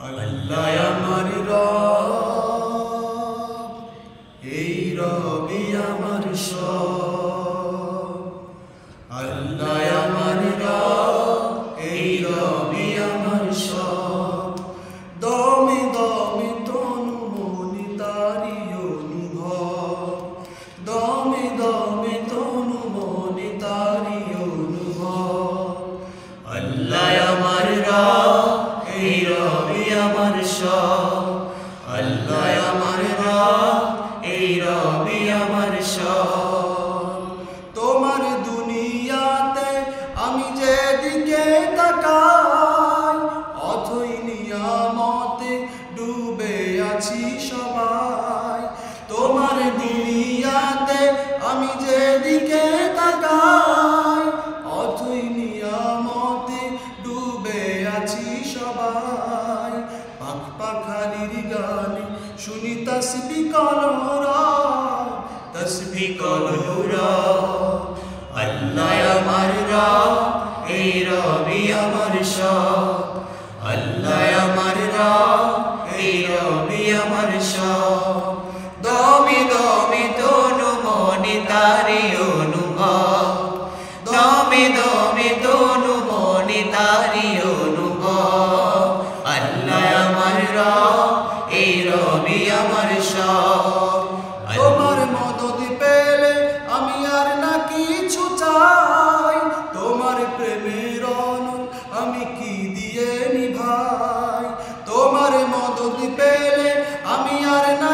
আল্লাহ আমার রব, এই রবি আমার সব। আল্লাহ আমার রব, এই রবি আমার সব। দমে দমে তনু মনি তারি অনুভব, দমে দমে তনু মনি তারি অনুভব। আল্লাহ আমার রব, এই রবি আমার সব। আল্লাহ আমার রব, এই রবি আমার সব। তোমার দুনিয়াতে আমি যেদিকে তাকাই, অথই নিয়ামতে ডুবে আছি সবাই। তোমার দুনিয়াতে আমি যেদিকে তাকাই, অথই নিয়ামতে ডুবে আছি সবাই। পাখ পাখালির গানে শুনি তসবিহ কলরা, তসবিহ কলরা। আল্লাহ আমার রব, এই রবি আমার সব। আল্লাহ আমার রব, এই রবি আমার সব। দমে দমে তনু মনে তারি অনুভব, দমে দমে তনু মনে তারি অনুভব। আল্লাহ আমার রব, এই রবি আমার সব। তোমার মদদ পেলে আমি আর না কিছু চাই, তোমার প্রেমের অনল আমি কি দিয়ে নিভাই। তোমার মদদ পেলে আমি আর না